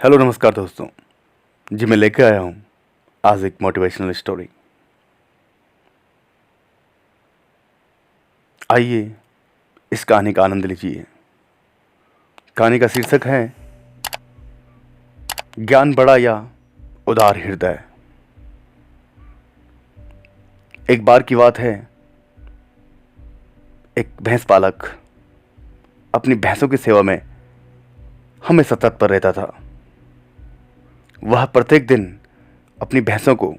Hello नमस्कार दोस्तों जी। मैं लेकर आया हूँ आज एक मोटिवेशनल स्टोरी। आइए इस कहानी का आनंद लीजिए। कहानी का शीर्षक है ज्ञान बड़ा या उदार हृदय। एक बार की बात है, एक भैंस पालक अपनी भैंसों की सेवा में हमेशा तत्पर रहता था। वह प्रत्येक दिन अपनी भैंसों को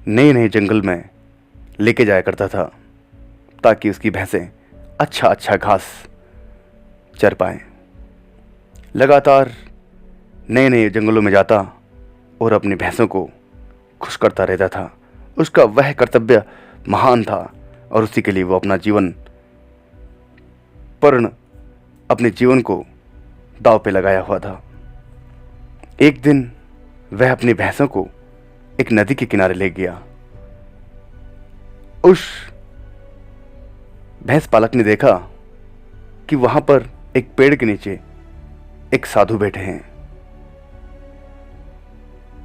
नए नए जंगल में लेके जाया करता था ताकि उसकी भैंसें अच्छा घास चर पाएं। लगातार नए नए जंगलों में जाता और अपनी भैंसों को खुश करता रहता था। उसका वह कर्तव्य महान था और उसी के लिए वो अपने जीवन को दांव पे लगाया हुआ था। एक दिन वह अपनी भैंसों को एक नदी के किनारे ले गया। उस भैंस पालक ने देखा कि वहां पर एक पेड़ के नीचे एक साधु बैठे हैं।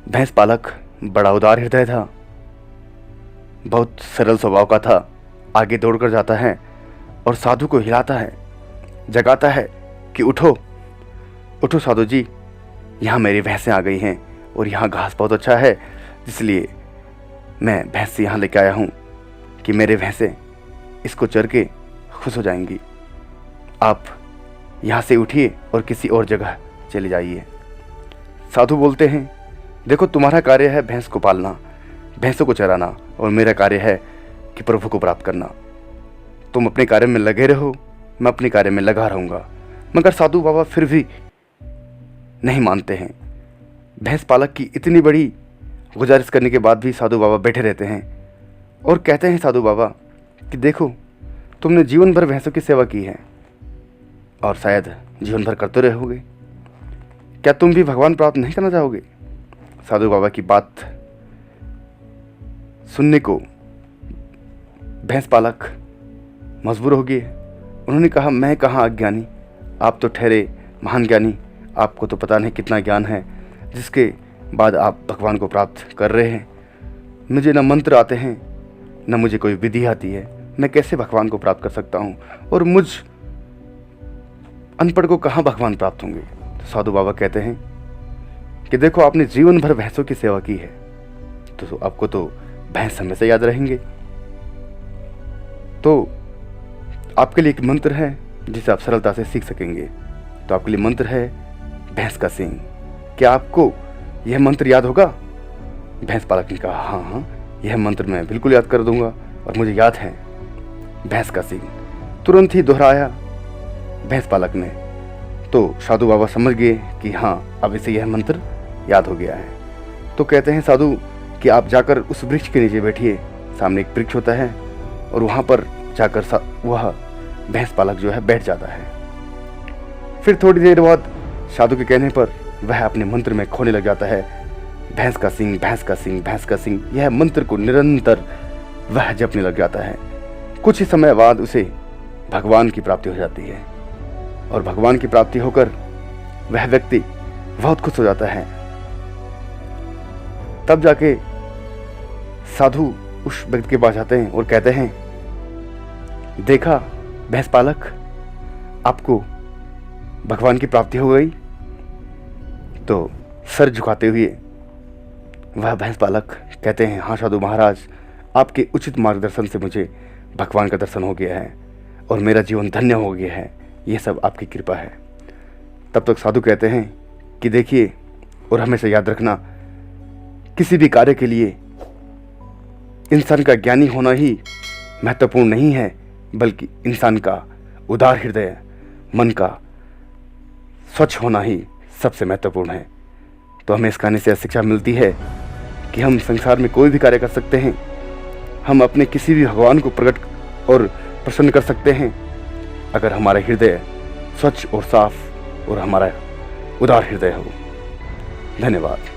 भैंस पालक बड़ा उदार हृदय था, बहुत सरल स्वभाव का था। आगे दौड़कर जाता है और साधु को हिलाता है, जगाता है कि उठो उठो साधु जी, यहाँ मेरी भैंसें आ गई हैं और यहाँ घास बहुत अच्छा है, इसलिए मैं भैंस यहाँ लेके आया हूँ कि मेरे भैंसें इसको चर के खुश हो जाएंगी। आप यहाँ से उठिए और किसी और जगह चले जाइए। साधु बोलते हैं, देखो तुम्हारा कार्य है भैंस को पालना, भैंसों को चराना, और मेरा कार्य है कि प्रभु को प्राप्त करना। तुम अपने कार्य में लगे रहो, मैं अपने कार्य में लगा रहूँगा। मगर साधु बाबा फिर भी नहीं मानते हैं। भैंस पालक की इतनी बड़ी गुजारिश करने के बाद भी साधु बाबा बैठे रहते हैं और कहते हैं साधु बाबा कि देखो तुमने जीवन भर भैंसों की सेवा की है और शायद जीवन भर करते रहोगे, क्या तुम भी भगवान प्राप्त नहीं करना चाहोगे? साधु बाबा की बात सुनने को भैंस पालक मजबूर हो गए। उन्होंने कहा, मैं कहाँ अज्ञानी, आप तो ठहरे महान ज्ञानी, आपको तो पता नहीं कितना ज्ञान है जिसके बाद आप भगवान को प्राप्त कर रहे हैं। मुझे न मंत्र आते हैं न मुझे कोई विधि आती है, मैं कैसे भगवान को प्राप्त कर सकता हूँ, और मुझ अनपढ़ को कहाँ भगवान प्राप्त होंगे? तो साधु बाबा कहते हैं कि देखो आपने जीवन भर भैंसों की सेवा की है तो आपको तो भैंस हमेशा याद रहेंगे। तो आपके लिए एक मंत्र है जिसे आप सरलता से सीख सकेंगे। तो आपके लिए मंत्र है भैंस का सींग। क्या आपको यह मंत्र याद होगा? भैंस पालक ने कहा, हाँ, यह मंत्र मैं बिल्कुल याद कर दूंगा और मुझे याद है। भैंस का सींग तुरंत ही दोहराया भैंस पालक ने। तो साधु बाबा समझ गए कि हाँ, अब इसे यह मंत्र याद हो गया है। तो कहते हैं साधु कि आप जाकर उस वृक्ष के नीचे बैठिए। सामने एक वृक्ष होता है और वहाँ पर जाकर वह भैंस पालक जो है बैठ जाता है। फिर थोड़ी देर बाद साधु के कहने पर वह अपने मंत्र में खोने लग जाता है, भैंस का सींग, भैंस का सींग, भैंस का सींग। यह मंत्र को निरंतर वह जपने लग जाता है। कुछ ही समय बाद उसे भगवान की प्राप्ति हो जाती है और भगवान की प्राप्ति होकर वह व्यक्ति बहुत खुश हो जाता है। तब जाके साधु उस व्यक्ति के पास जाते हैं और कहते हैं, देखा भैंस पालक, आपको भगवान की प्राप्ति हो गई? तो सर झुकाते हुए वह भैंस पालक कहते हैं, हाँ साधु महाराज, आपके उचित मार्गदर्शन से मुझे भगवान का दर्शन हो गया है और मेरा जीवन धन्य हो गया है। यह सब आपकी कृपा है। तब तक साधु कहते हैं कि देखिए और हमेशा याद रखना, किसी भी कार्य के लिए इंसान का ज्ञानी होना ही महत्वपूर्ण नहीं है, बल्कि इंसान का उदार हृदय, मन का स्वच्छ होना ही सबसे महत्वपूर्ण है। तो हमें इस कहानी से शिक्षा मिलती है कि हम संसार में कोई भी कार्य कर सकते हैं। हम अपने किसी भी भगवान को प्रकट और प्रसन्न कर सकते हैं अगर हमारा हृदय स्वच्छ और साफ और हमारा उदार हृदय हो। धन्यवाद।